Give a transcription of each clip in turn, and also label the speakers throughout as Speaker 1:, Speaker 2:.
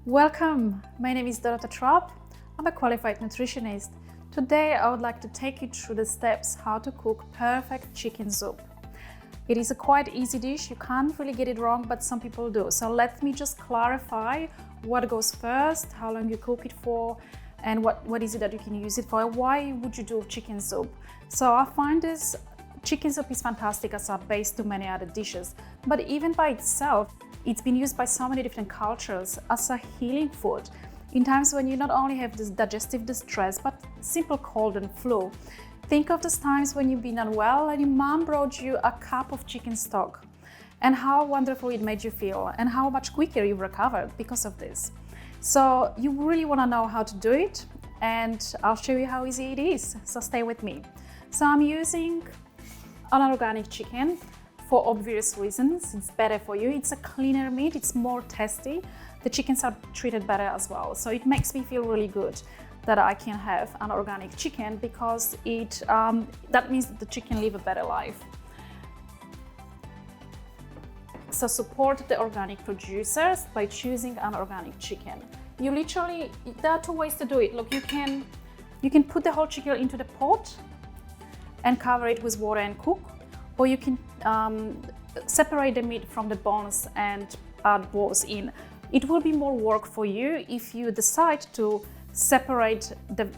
Speaker 1: Welcome, my name is Dorota Trapp. I'm a qualified nutritionist. Today I would like to take you through the steps how to cook perfect chicken soup. It is a quite easy dish, you can't really get it wrong, but some people do. So let me just clarify what goes first, how long you cook it for, and what is it that you can use it for, and why would you do chicken soup. So I find this chicken soup is fantastic as a base to many other dishes, but even by itself, it's been used by so many different cultures as a healing food in times when you not only have this digestive distress, but simple cold and flu. Think of those times when you've been unwell and your mom brought you a cup of chicken stock and how wonderful it made you feel and how much quicker you've recovered because of this. So you really want to know how to do it, and I'll show you how easy it is. So stay with me. So I'm using an organic chicken. For obvious reasons, it's better for you. It's a cleaner meat, it's more tasty. The chickens are treated better as well. So it makes me feel really good that I can have an organic chicken, because that means that the chicken live a better life. So support the organic producers by choosing an organic chicken. You literally, there are two ways to do it. Look, you can put the whole chicken into the pot and cover it with water and cook. Or you can separate the meat from the bones and add bones in. It will be more work for you if you decide to separate the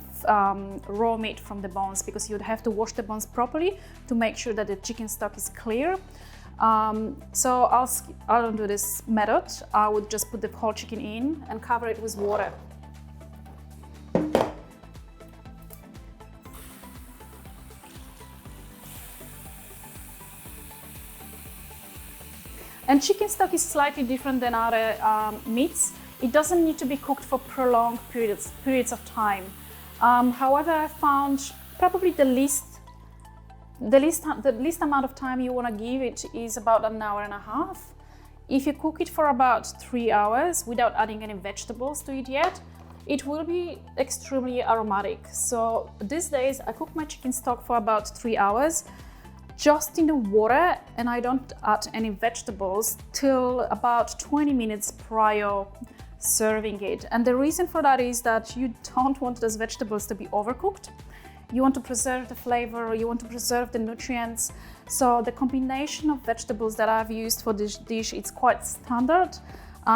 Speaker 1: raw meat from the bones, because you'd have to wash the bones properly to make sure that the chicken stock is clear. So I don't do this method. I would just put the whole chicken in and cover it with water. And chicken stock is slightly different than other meats. It doesn't need to be cooked for prolonged periods of time. However, I found probably the least amount of time you want to give it is about an hour and a half. If you cook it for about 3 hours without adding any vegetables to it yet, it will be extremely aromatic. So these days I cook my chicken stock for about 3 hours. Just in the water, and I don't add any vegetables till about 20 minutes prior serving it. And the reason for that is that you don't want those vegetables to be overcooked. You want to preserve the flavor, you want to preserve the nutrients. So the combination of vegetables that I've used for this dish, it's quite standard.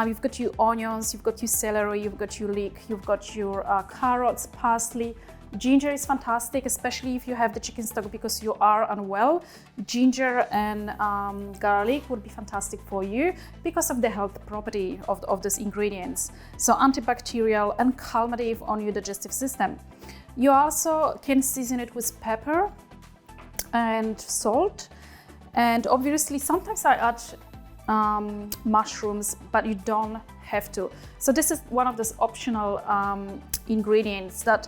Speaker 1: You've got your onions, you've got your celery, you've got your leek, you've got your carrots, parsley. Ginger is fantastic, especially if you have the chicken stock because you are unwell. Ginger and garlic would be fantastic for you because of the health property of these ingredients. So antibacterial and calmative on your digestive system. You also can season it with pepper and salt. And obviously sometimes I add mushrooms, but you don't have to. So this is one of those optional ingredients that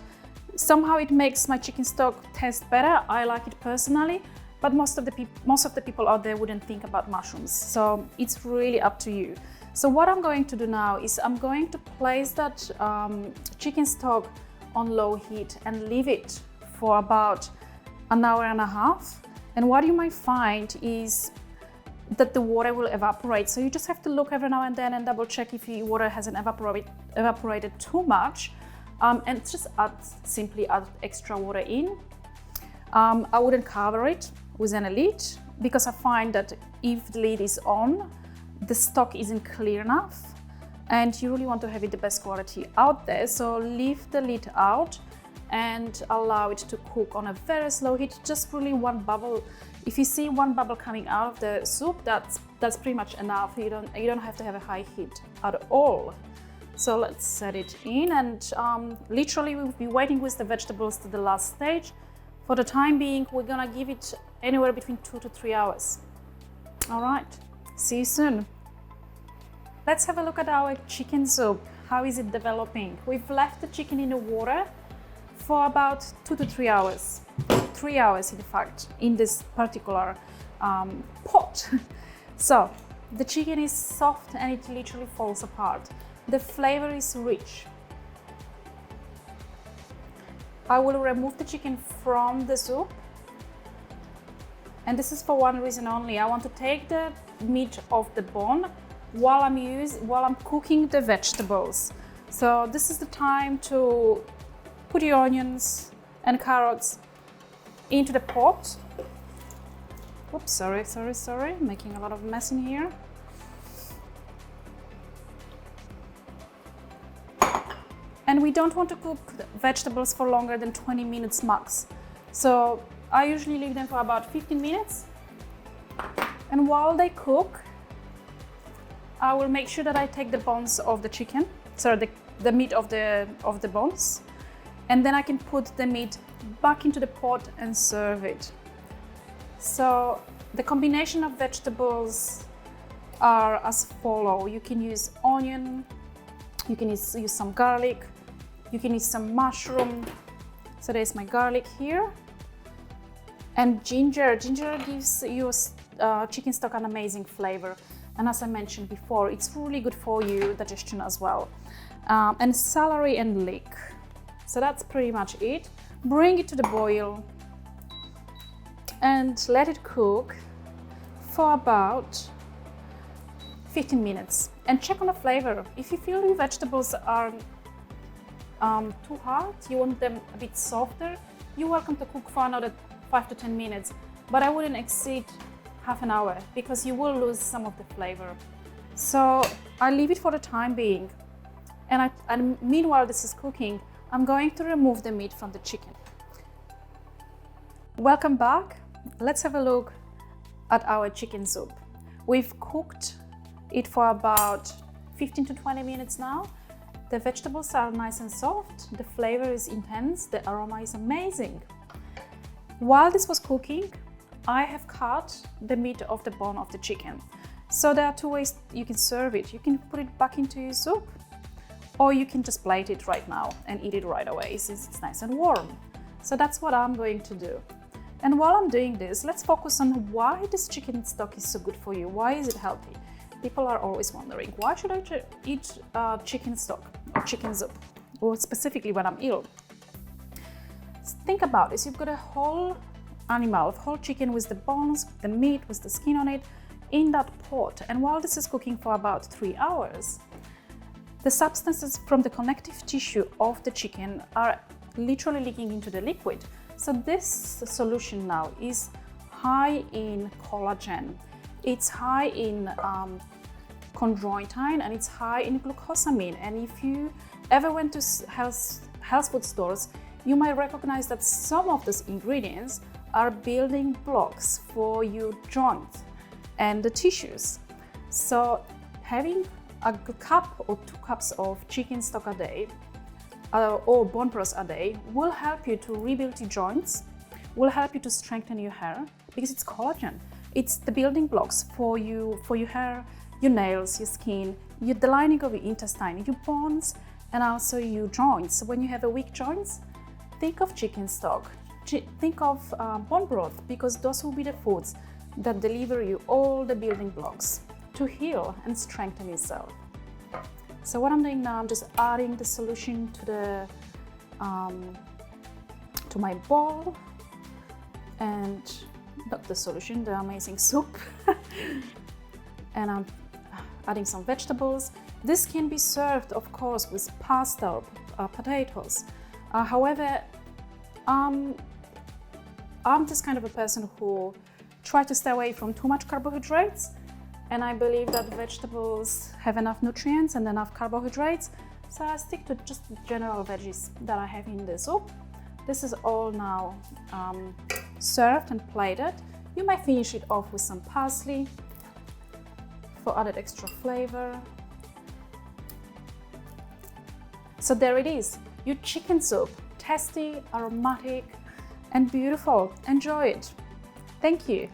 Speaker 1: somehow it makes my chicken stock taste better. I like it personally, but most of the people out there wouldn't think about mushrooms. So it's really up to you. So what I'm going to do now is I'm going to place that chicken stock on low heat and leave it for about an hour and a half. And what you might find is that the water will evaporate. So you just have to look every now and then and double check if your water hasn't evaporated too much. And just simply add extra water in. I wouldn't cover it with any lid, because I find that if the lid is on, the stock isn't clear enough and you really want to have it the best quality out there. So leave the lid out and allow it to cook on a very slow heat, just really one bubble. If you see one bubble coming out of the soup, that's pretty much enough. You don't have to have a high heat at all. So let's set it in, and literally we'll be waiting with the vegetables to the last stage. For the time being, we're gonna give it anywhere between 2 to 3 hours. All right, see you soon. Let's have a look at our chicken soup. How is it developing? We've left the chicken in the water for about 2 to 3 hours. 3 hours, in fact, in this particular pot. So the chicken is soft and it literally falls apart. The flavor is rich. I will remove the chicken from the soup And this is for one reason only. I want to take the meat off the bone while I'm cooking the vegetables. So this is the time to put your onions and carrots into the pot. Oops, sorry, making a lot of mess in here. And we don't want to cook the vegetables for longer than 20 minutes max. So I usually leave them for about 15 minutes. And while they cook, I will make sure that I take the bones of the chicken, the meat of the bones, and then I can put the meat back into the pot and serve it. So the combination of vegetables are as follow. You can use onion, you can use some garlic, you can use some mushroom. So there's my garlic here. And ginger. Ginger gives your chicken stock an amazing flavor. And as I mentioned before, it's really good for your digestion as well. And celery and leek. So that's pretty much it. Bring it to the boil and let it cook for about 15 minutes. And check on the flavor. If you feel your vegetables are too hard, you want them a bit softer, you're welcome to cook for another 5 to 10 minutes. But I wouldn't exceed half an hour because you will lose some of the flavor. So I leave it for the time being. And meanwhile this is cooking, I'm going to remove the meat from the chicken. Welcome back. Let's have a look at our chicken soup. We've cooked it for about 15 to 20 minutes now. The vegetables are nice and soft, the flavor is intense, the aroma is amazing. While this was cooking, I have cut the meat off the bone of the chicken. So there are two ways you can serve it. You can put it back into your soup, or you can just plate it right now and eat it right away since it's nice and warm. So that's what I'm going to do. And while I'm doing this, let's focus on why this chicken stock is so good for you. Why is it healthy? People are always wondering, why should I eat chicken stock or chicken soup? Or specifically when I'm ill. Think about this, you've got a whole animal, whole chicken with the bones, the meat, with the skin on it, in that pot. And while this is cooking for about 3 hours, the substances from the connective tissue of the chicken are literally leaking into the liquid. So this solution now is high in collagen, it's high in chondroitin, and it's high in glucosamine. And if you ever went to health food stores, you might recognize that some of those ingredients are building blocks for your joints and the tissues. So having a cup or 2 cups of chicken stock a day or bone broth a day will help you to rebuild your joints, will help you to strengthen your hair because it's collagen. It's the building blocks for your hair, your nails, your skin, the lining of your intestine, your bones, and also your joints. So when you have a weak joints, think of chicken stock, think of bone broth, because those will be the foods that deliver you all the building blocks to heal and strengthen yourself. So what I'm doing now, I'm just adding the solution to my bowl, and not the solution, the amazing soup. And I'm adding some vegetables. This can be served, of course, with pasta or potatoes. However, I'm this kind of a person who tries to stay away from too much carbohydrates, and I believe that vegetables have enough nutrients and enough carbohydrates, so I stick to just the general veggies that I have in the soup. This is all now served and plated. You might finish it off with some parsley for added extra flavor. So there it is, your chicken soup, tasty, aromatic, and beautiful. Enjoy it. Thank you.